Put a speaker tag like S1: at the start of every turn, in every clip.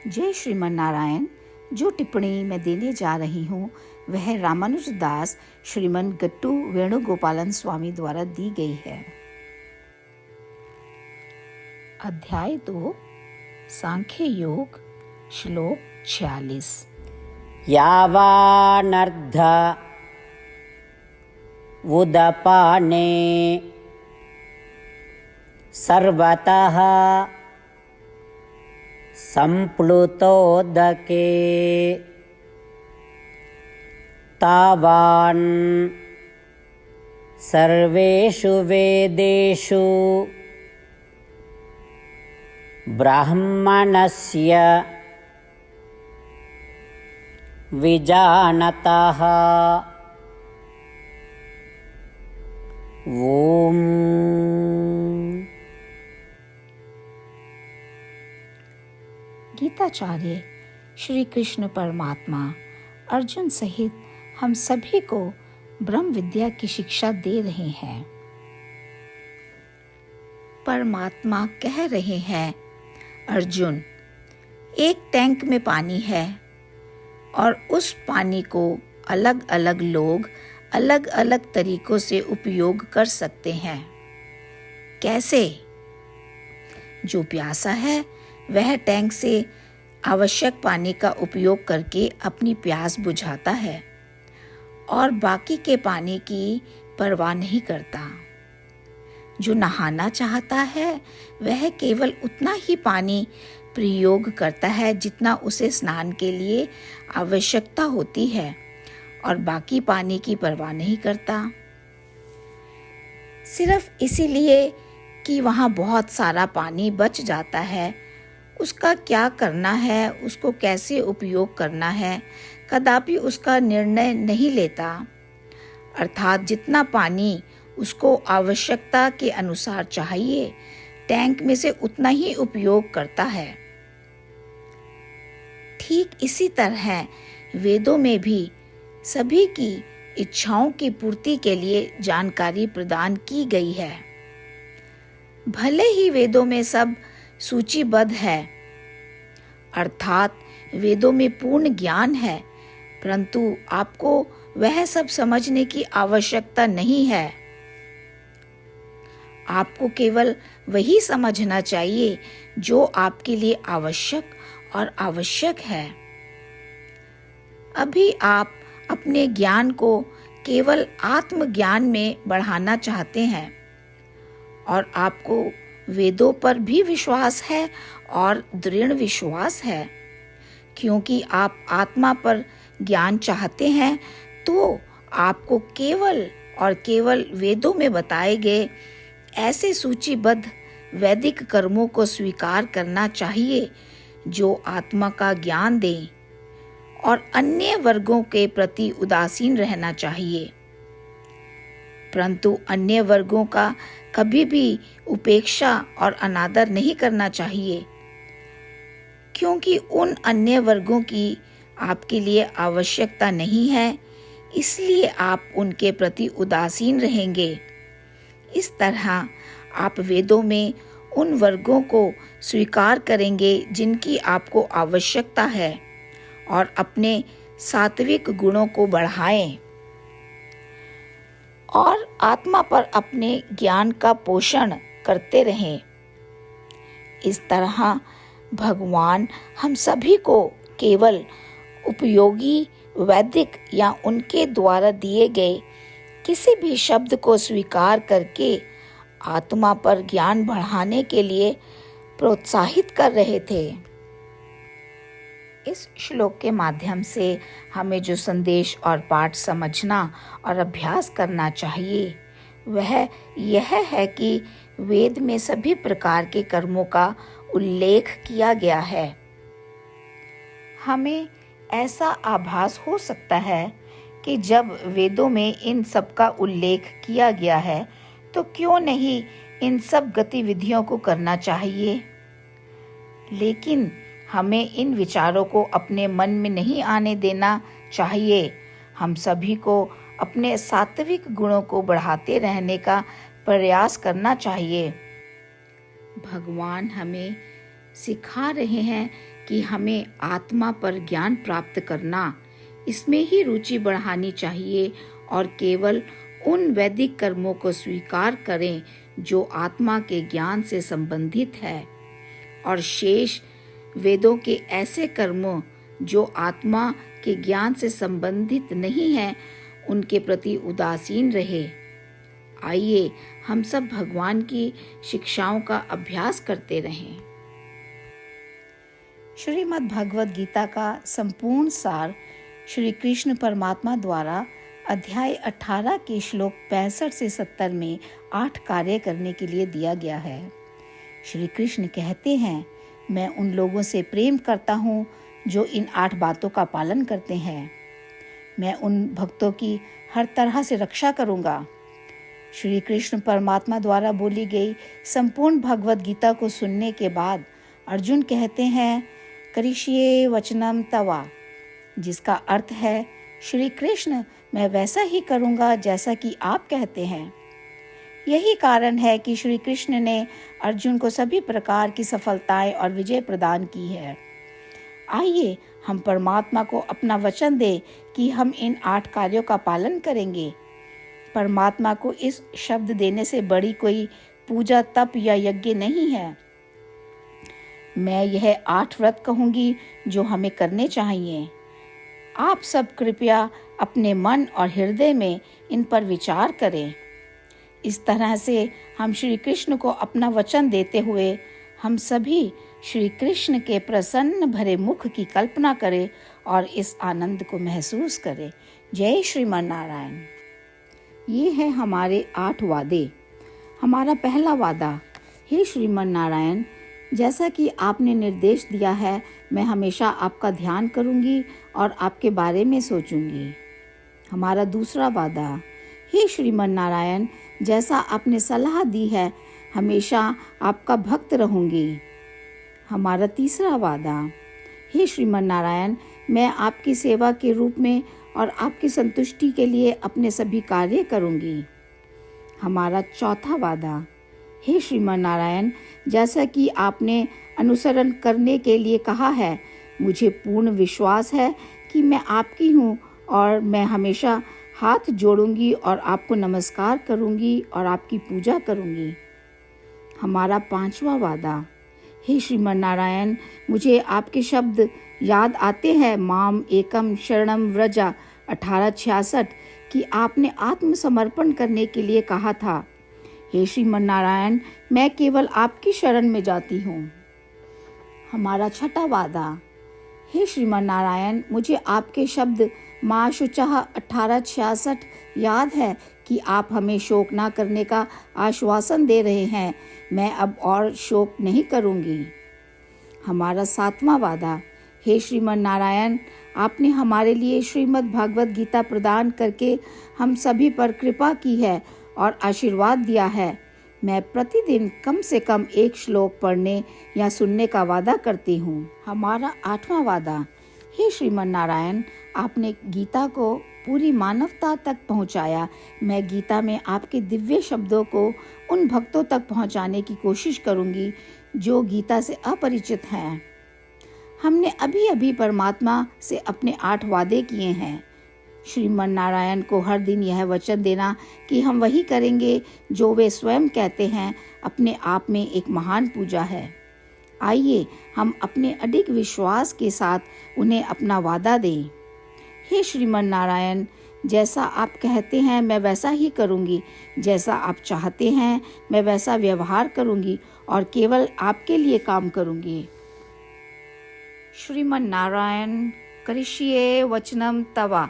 S1: जय श्रीमन नारायण। जो टिप्पणी मैं देने जा रही हूँ वह रामानुज दास श्रीमन गट्टू वेणुगोपालन स्वामी द्वारा दी गई है। अध्याय 2 सांख्य योग, श्लोक 46।
S2: यावानर्ध उदपाने सर्वतः संप्लुतोदके तावान् सर्वेषु वेदेषु ब्राह्मणस्य विजानतः। ओम।
S1: गीताचार्य श्री कृष्ण परमात्मा अर्जुन सहित हम सभी को ब्रह्म विद्या की शिक्षा दे रहे हैं। परमात्मा कह रहे हैं, अर्जुन, एक टैंक में पानी है और उस पानी को अलग अलग लोग अलग अलग तरीकों से उपयोग कर सकते हैं। कैसे? जो प्यासा है वह टैंक से आवश्यक पानी का उपयोग करके अपनी प्यास बुझाता है और बाकी के पानी की परवाह नहीं करता। जो नहाना चाहता है वह केवल उतना ही पानी प्रयोग करता है जितना उसे स्नान के लिए आवश्यकता होती है और बाकी पानी की परवाह नहीं करता। सिर्फ इसीलिए कि वहाँ बहुत सारा पानी बच जाता है, उसका क्या करना है, उसको कैसे उपयोग करना है, कदापि उसका निर्णय नहीं लेता। अर्थात जितना पानी उसको आवश्यकता के अनुसार चाहिए, टैंक में से उतना ही उपयोग करता है। ठीक इसी तरह वेदों में भी सभी की इच्छाओं की पूर्ति के लिए जानकारी प्रदान की गई है। भले ही वेदों में सब सूचीबद्ध है, अर्थात वेदों में पूर्ण ज्ञान है, परंतु आपको वह सब समझने की आवश्यकता नहीं है। आपको केवल वही समझना चाहिए जो आपके लिए आवश्यक है। अभी आप अपने ज्ञान को केवल आत्मज्ञान में बढ़ाना चाहते हैं और आपको वेदों पर भी विश्वास है और दृढ़ विश्वास है। क्योंकि आप आत्मा पर ज्ञान चाहते हैं तो आपको केवल और केवल वेदों में बताए गए ऐसे सूचीबद्ध वैदिक कर्मों को स्वीकार करना चाहिए जो आत्मा का ज्ञान दें और अन्य वर्गों के प्रति उदासीन रहना चाहिए। परंतु अन्य वर्गों का कभी भी उपेक्षा और अनादर नहीं करना चाहिए, क्योंकि उन अन्य वर्गों की आपके लिए आवश्यकता नहीं है, इसलिए आप उनके प्रति उदासीन रहेंगे। इस तरह आप वेदों में उन वर्गों को स्वीकार करेंगे जिनकी आपको आवश्यकता है और अपने सात्विक गुणों को बढ़ाएं और आत्मा पर अपने ज्ञान का पोषण करते रहें। इस तरह भगवान हम सभी को केवल उपयोगी वैदिक या उनके द्वारा दिए गए किसी भी शब्द को स्वीकार करके आत्मा पर ज्ञान बढ़ाने के लिए प्रोत्साहित कर रहे थे। इस श्लोक के माध्यम से हमें जो संदेश और पाठ समझना और अभ्यास करना चाहिए वह यह है कि वेद में सभी प्रकार के कर्मों का उल्लेख किया गया है। हमें ऐसा आभास हो सकता है कि जब वेदों में इन सब का उल्लेख किया गया है तो क्यों नहीं इन सब गतिविधियों को करना चाहिए। लेकिन हमें इन विचारों को अपने मन में नहीं आने देना चाहिए। हम सभी को अपने सात्विक गुणों को बढ़ाते रहने का प्रयास करना चाहिए। भगवान हमें सिखा रहे हैं कि हमें आत्मा पर ज्ञान प्राप्त करना, इसमें ही रुचि बढ़ानी चाहिए और केवल उन वैदिक कर्मों को स्वीकार करें जो आत्मा के ज्ञान से संबंधित है, और शेष वेदों के ऐसे कर्मों जो आत्मा के ज्ञान से संबंधित नहीं हैं, उनके प्रति उदासीन रहे। आइए हम सब भगवान की शिक्षाओं का अभ्यास करते रहें। श्रीमद् भगवद गीता का संपूर्ण सार श्री कृष्ण परमात्मा द्वारा अध्याय 18 के श्लोक 65 से 70 में 8 कार्य करने के लिए दिया गया है। श्री कृष्ण कहते हैं, मैं उन लोगों से प्रेम करता हूँ जो इन 8 बातों का पालन करते हैं। मैं उन भक्तों की हर तरह से रक्षा करूँगा। श्री कृष्ण परमात्मा द्वारा बोली गई संपूर्ण भगवद गीता को सुनने के बाद अर्जुन कहते हैं, करिष्ये वचनम तवा, जिसका अर्थ है, श्री कृष्ण मैं वैसा ही करूँगा जैसा कि आप कहते हैं। यही कारण है कि श्री कृष्ण ने अर्जुन को सभी प्रकार की सफलताएं और विजय प्रदान की है। आइए हम परमात्मा को अपना वचन दें कि हम इन 8 कार्यों का पालन करेंगे। परमात्मा को इस शब्द देने से बड़ी कोई पूजा, तप या यज्ञ नहीं है। मैं यह 8 व्रत कहूँगी जो हमें करने चाहिए। आप सब कृपया अपने मन और हृदय में इन पर विचार करें। इस तरह से हम श्री कृष्ण को अपना वचन देते हुए हम सभी श्री कृष्ण के प्रसन्न भरे मुख की कल्पना करें और इस आनंद को महसूस करें। जय श्रीमान नारायण। ये है हमारे 8 वादे। हमारा पहला वादा, हे श्रीमान नारायण, जैसा कि आपने निर्देश दिया है, मैं हमेशा आपका ध्यान करूंगी और आपके बारे में सोचूंगी। हमारा दूसरा वादा, हे श्रीमान नारायण, जैसा आपने सलाह दी है, हमेशा आपका भक्त रहूंगी। हमारा तीसरा वादा, हे श्रीमान नारायण, मैं आपकी सेवा के रूप में और आपकी संतुष्टि के लिए अपने सभी कार्य करूंगी। हमारा चौथा वादा, हे श्रीमान नारायण, जैसा कि आपने अनुसरण करने के लिए कहा है, मुझे पूर्ण विश्वास है कि मैं आपकी हूँ और मैं हमेशा हाथ जोड़ूंगी और आपको नमस्कार करूंगी और आपकी पूजा करूंगी। हमारा 5वां वादा, हे श्रीमान नारायण, मुझे आपके शब्द याद आते हैं, माम एकम शरणम व्रजा 1866, कि आपने आत्मसमर्पण करने के लिए कहा था। हे श्रीमान नारायण, मैं केवल आपकी शरण में जाती हूँ। हमारा 6वां वादा, हे श्रीमान नारायण, मुझे आपके शब्द माँ शुचः 1866 याद है कि आप हमें शोक ना करने का आश्वासन दे रहे हैं। मैं अब और शोक नहीं करूँगी। हमारा 7वां वादा, हे श्रीमान नारायण, आपने हमारे लिए श्रीमद् भागवत गीता प्रदान करके हम सभी पर कृपा की है और आशीर्वाद दिया है। मैं प्रतिदिन कम से कम 1 श्लोक पढ़ने या सुनने का वादा करती हूँ। हमारा 8वां वादा, हे श्रीमान नारायण, आपने गीता को पूरी मानवता तक पहुँचाया। मैं गीता में आपके दिव्य शब्दों को उन भक्तों तक पहुँचाने की कोशिश करूँगी जो गीता से अपरिचित हैं। हमने अभी अभी परमात्मा से अपने 8 वादे किए हैं। श्रीमान नारायण को हर दिन यह वचन देना कि हम वही करेंगे जो वे स्वयं कहते हैं, अपने आप में एक महान पूजा है। आइए हम अपने अडिग विश्वास के साथ उन्हें अपना वादा दें। हे श्रीमान नारायण, जैसा आप कहते हैं मैं वैसा ही करूँगी। जैसा आप चाहते हैं मैं वैसा व्यवहार करूँगी और केवल आपके लिए काम करूँगी। श्रीमान नारायण करिष्ये वचनम तवा,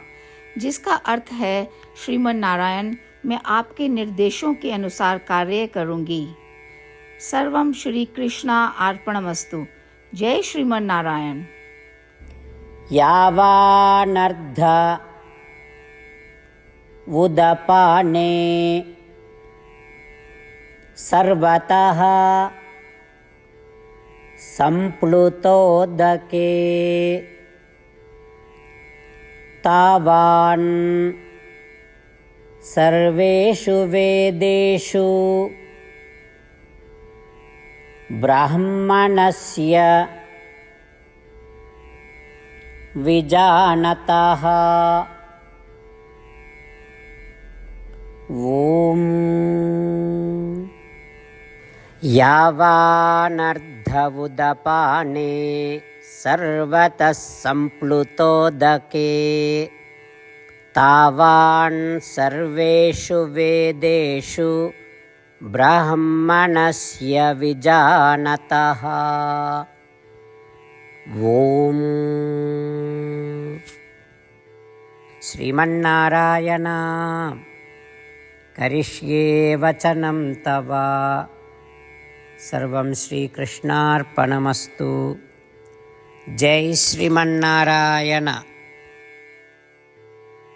S1: जिसका अर्थ है, श्रीमान नारायण, मैं आपके निर्देशों के अनुसार कार्य करूँगी। सर्वम श्री कृष्णा अर्पणमस्तु। जय श्रीमान नारायण।
S2: यावानर्ध उदपाने सर्वतः संप्लुतोदके तावान् सर्वेषु वेदेषु ब्राह्मणस्य विजानतः। ॐ यावानर्धवुदपाने सर्वतः सम्प्लुतोदके तावान् सर्वेषु वेदेषु ब्राह्मणस्य विजानतः। ॐ श्रीमन्नारायण करिष्ये वचनं तव। सर्वं श्रीकृष्णार्पणमस्तु। जय श्रीमन्नारायण।